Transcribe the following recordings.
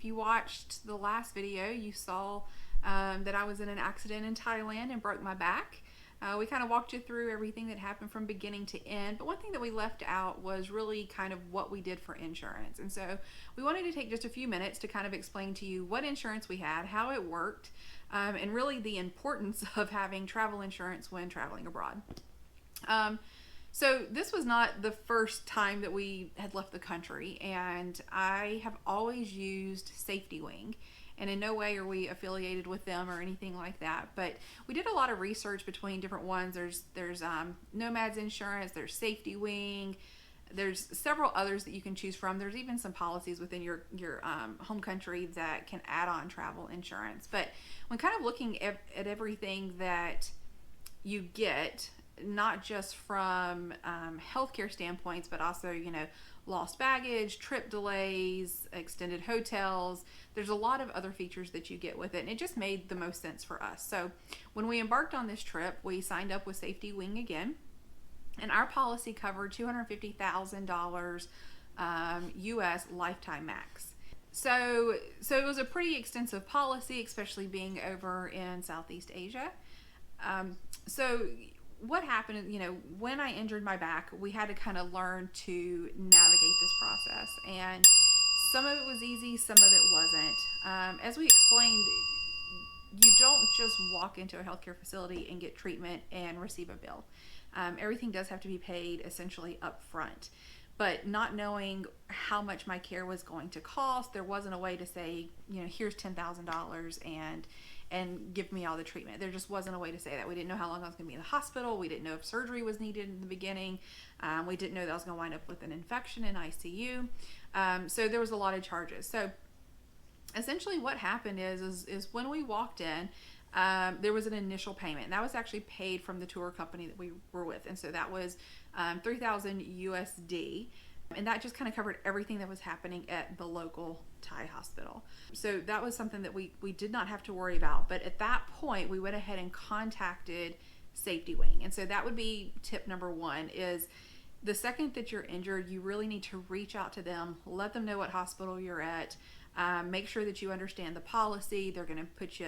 If you watched the last video, you saw that I was in an accident in Thailand and broke my back. We kind of walked you through everything that happened from beginning to end, but one thing that we left out was really kind of what we did for insurance. And so we wanted to take just a few minutes to kind of explain to you what insurance we had, how it worked, and really the importance of having travel insurance when traveling abroad. So this was not the first time that we had left the country, and I have always used SafetyWing. And in no way are we affiliated with them or anything like that. But we did a lot of research between different ones. There's Nomad's Insurance, there's SafetyWing, there's several others that you can choose from. There's even some policies within your home country that can add on travel insurance. But when kind of looking at everything that you get, not just from healthcare standpoints, but also, lost baggage, trip delays, extended hotels. There's a lot of other features that you get with it, and it just made the most sense for us. So when we embarked on this trip, we signed up with SafetyWing again, and our policy covered $250,000 US lifetime max. So it was a pretty extensive policy, especially being over in Southeast Asia. So what happened, when I injured my back, we had to kind of learn to navigate this process. And some of it was easy, some of it wasn't. As we explained, you don't just walk into a healthcare facility and get treatment and receive a bill. Everything does have to be paid essentially up front. But not knowing how much my care was going to cost, there wasn't a way to say, here's $10,000 and give me all the treatment. There just wasn't a way to say that. We didn't know how long I was going to be in the hospital. We didn't know if surgery was needed in the beginning. We didn't know that I was going to wind up with an infection in ICU. So there was a lot of charges. So essentially what happened is when we walked in, there was an initial payment, and that was actually paid from the tour company that we were with. And so that was $3,000 USD. And that just kind of covered everything that was happening at the local Thai hospital. So that was something that we did not have to worry about. But at that point, we went ahead and contacted SafetyWing. And so that would be tip number one, is the second that you're injured, you really need to reach out to them, let them know what hospital you're at, make sure that you understand the policy. They're going to put you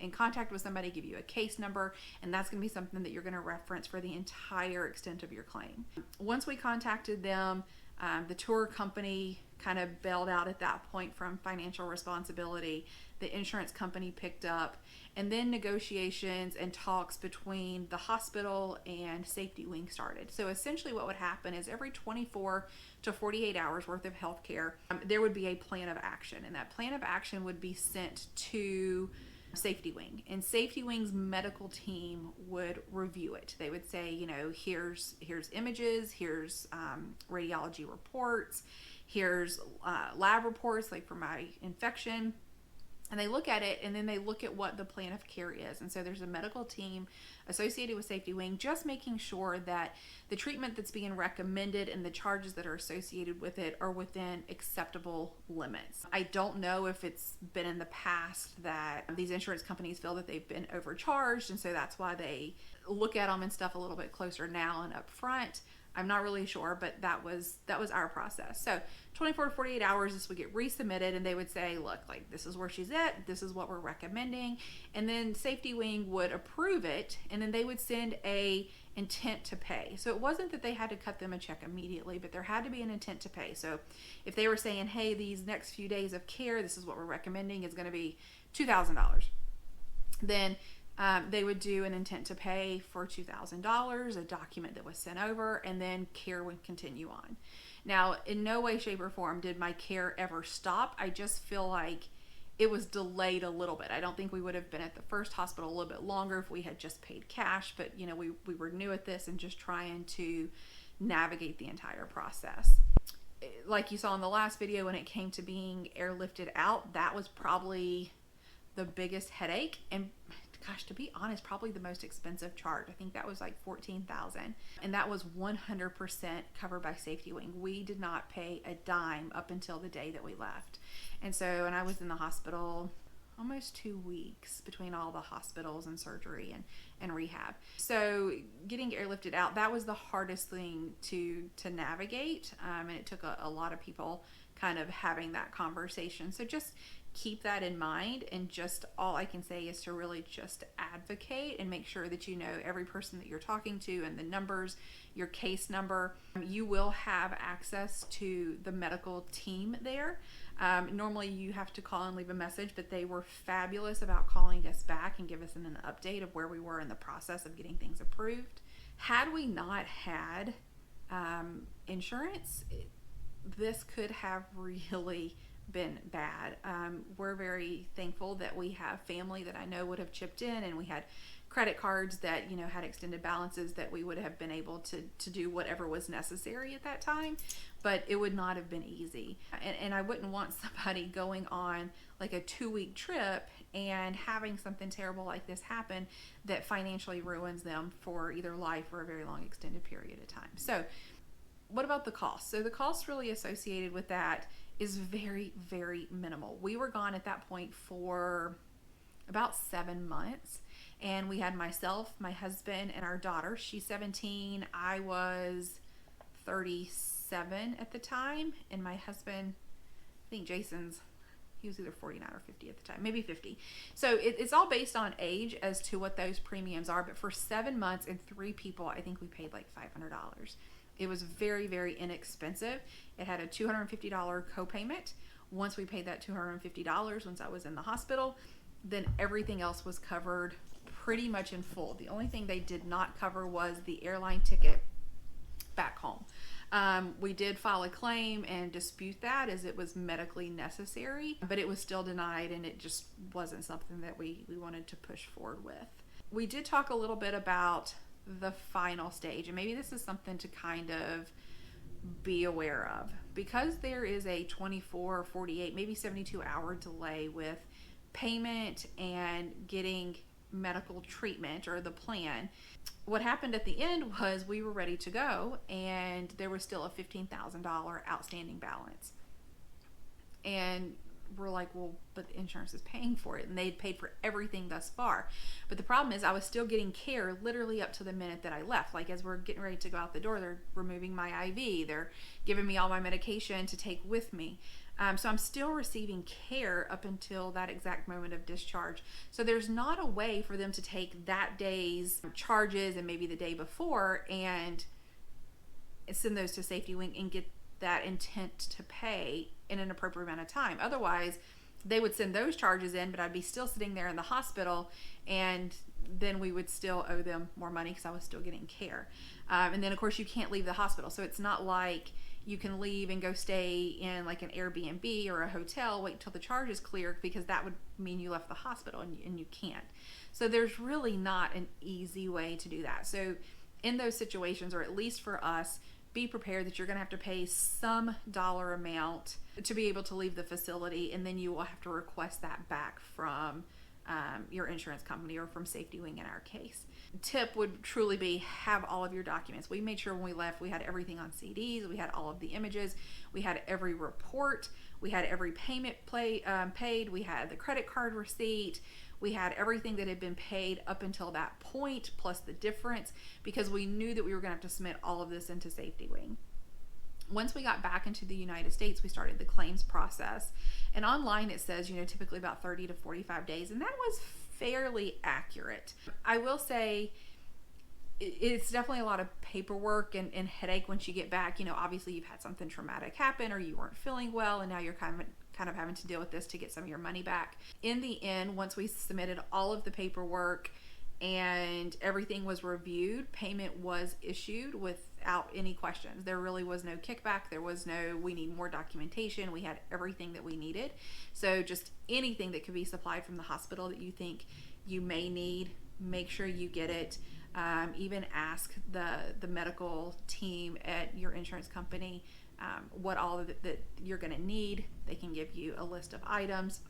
in contact with somebody, give you a case number, and that's going to be something that you're going to reference for the entire extent of your claim. Once we contacted them, the tour company kind of bailed out at that point from financial responsibility. The insurance company picked up, and then negotiations and talks between the hospital and SafetyWing started. So essentially what would happen is every 24 to 48 hours worth of health care, there would be a plan of action, and that plan of action would be sent to SafetyWing, and SafetyWing's medical team would review it. They would say, here's images, here's radiology reports, here's lab reports, like for my infection. And they look at it, and then they look at what the plan of care is. And so there's a medical team associated with SafetyWing, just making sure that the treatment that's being recommended and the charges that are associated with it are within acceptable limits. I don't know if it's been in the past that these insurance companies feel that they've been overcharged, and so that's why they look at them and stuff a little bit closer now and up front. I'm not really sure, but that was our process. So 24 to 48 hours, this would get resubmitted, and they would say, look, like, this is where she's at, this is what we're recommending. And then SafetyWing would approve it, and then they would send a intent to pay. So it wasn't that they had to cut them a check immediately, but there had to be an intent to pay. So if they were saying, hey, these next few days of care, this is what we're recommending, is going to be $2,000, then they would do an intent to pay for $2,000, a document that was sent over, and then care would continue on. Now, in no way, shape, or form did my care ever stop. I just feel like it was delayed a little bit. I don't think we would have been at the first hospital a little bit longer if we had just paid cash, but we were new at this and just trying to navigate the entire process. Like you saw in the last video, when it came to being airlifted out, that was probably the biggest headache, and gosh, to be honest, probably the most expensive charge. I think that was like $14,000, and that was 100% covered by SafetyWing. We did not pay a dime up until the day that we left. And I was in the hospital almost 2 weeks between all the hospitals and surgery and rehab. So getting airlifted out, that was the hardest thing to navigate, and it took a lot of people kind of having that conversation. So just keep that in mind, and just all I can say is to really just advocate and make sure that you know every person that you're talking to and the numbers, your case number. You will have access to the medical team there. Normally you have to call and leave a message, but they were fabulous about calling us back and give us an update of where we were in the process of getting things approved. Had we not had insurance, this could have really been bad. We're very thankful that we have family that I know would have chipped in, and we had credit cards that, you know, had extended balances that we would have been able to do whatever was necessary at that time, but it would not have been easy. And I wouldn't want somebody going on like a 2-week trip and having something terrible like this happen that financially ruins them for either life or a very long extended period of time. So what about the cost? So the cost really associated with that is very, very minimal. We were gone at that point for about 7 months, and we had myself, my husband, and our daughter. She's 17. I was 37 at the time, and my husband, I think he was either 49 or 50 at the time, maybe 50. So it's all based on age as to what those premiums are, but for 7 months and 3 people, I think we paid like $500. It was very, very inexpensive. It had a $250 copayment. Once we paid that $250, once I was in the hospital, then everything else was covered pretty much in full. The only thing they did not cover was the airline ticket back home. We did file a claim and dispute that as it was medically necessary, but it was still denied, and it just wasn't something that we wanted to push forward with. We did talk a little bit about the final stage, and maybe this is something to kind of be aware of, because there is a 24 or 48, maybe 72 hour delay with payment and getting medical treatment or the plan. What happened at the end was we were ready to go, and there was still a $15,000 outstanding balance, and we're like, well, but the insurance is paying for it, and they'd paid for everything thus far. But the problem is I was still getting care literally up to the minute that I left. Like, as we're getting ready to go out the door, they're removing my IV, they're giving me all my medication to take with me. So I'm still receiving care up until that exact moment of discharge. So there's not a way for them to take that day's charges and maybe the day before and send those to SafetyWing and get that intent to pay in an appropriate amount of time. Otherwise, they would send those charges in, but I'd be still sitting there in the hospital, and then we would still owe them more money because I was still getting care. And then, of course, you can't leave the hospital. So it's not like you can leave and go stay in like an Airbnb or a hotel, wait until the charges clear, because that would mean you left the hospital, and you can't. So there's really not an easy way to do that. So in those situations, or at least for us, be prepared that you're going to have to pay some dollar amount to be able to leave the facility, and then you will have to request that back from your insurance company or from SafetyWing in our case. Tip would truly be have all of your documents. We made sure when we left we had everything on CDs, we had all of the images, we had every report, we had every payment paid, we had the credit card receipt, we had everything that had been paid up until that point, plus the difference, because we knew that we were going to have to submit all of this into SafetyWing. Once we got back into the United States, we started the claims process. And online it says, typically about 30 to 45 days. And that was fairly accurate. I will say it's definitely a lot of paperwork and headache once you get back. Obviously you've had something traumatic happen, or you weren't feeling well, and now you're kind of having to deal with this to get some of your money back. In the end, once we submitted all of the paperwork and everything was reviewed, payment was issued without any questions. There really was no kickback. There was no, we need more documentation. We had everything that we needed. So just anything that could be supplied from the hospital that you think you may need, make sure you get it. Even ask the medical team at your insurance company what all of that you're going to need. They can give you a list of items,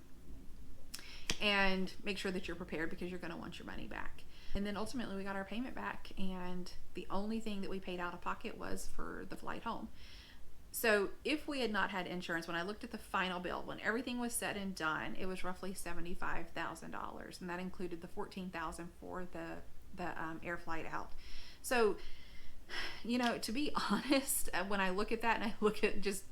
and make sure that you're prepared, because you're going to want your money back. And then ultimately we got our payment back, and the only thing that we paid out of pocket was for the flight home. So if we had not had insurance, when I looked at the final bill, when everything was said and done, it was roughly $75,000, and that included the $14,000 for the air flight out. So to be honest, when I look at that and I look at just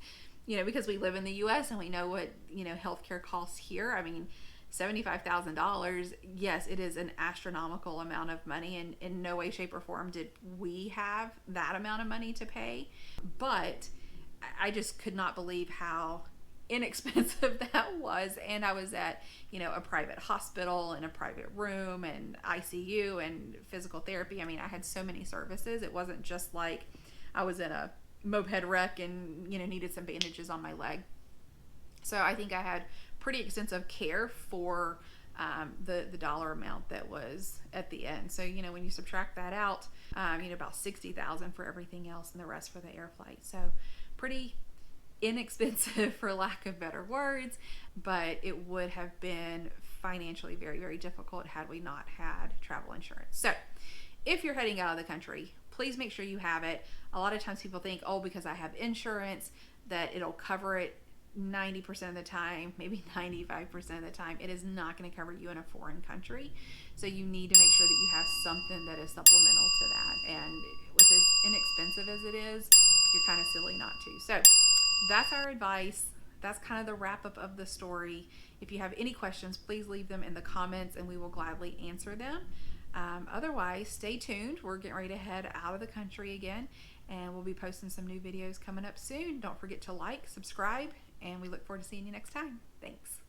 because we live in the US and we know what, healthcare costs here. I mean, $75,000, yes, it is an astronomical amount of money, and in no way, shape, or form did we have that amount of money to pay. But I just could not believe how inexpensive that was. And I was at, a private hospital and a private room and ICU and physical therapy. I mean, I had so many services. It wasn't just like I was in a moped wreck and, needed some bandages on my leg. So I think I had pretty extensive care for the dollar amount that was at the end. So, when you subtract that out, about $60,000 for everything else and the rest for the air flight. So pretty inexpensive for lack of better words, but it would have been financially very, very difficult had we not had travel insurance. So if you're heading out of the country, please make sure you have it. A lot of times people think, oh, because I have insurance, that it'll cover it 90% of the time, maybe 95% of the time. It is not going to cover you in a foreign country. So you need to make sure that you have something that is supplemental to that. And with as inexpensive as it is, you're kind of silly not to. So that's our advice. That's kind of the wrap up of the story. If you have any questions, please leave them in the comments and we will gladly answer them. Otherwise, stay tuned. We're getting ready to head out of the country again, and we'll be posting some new videos coming up soon. Don't forget to like, subscribe, and we look forward to seeing you next time. Thanks.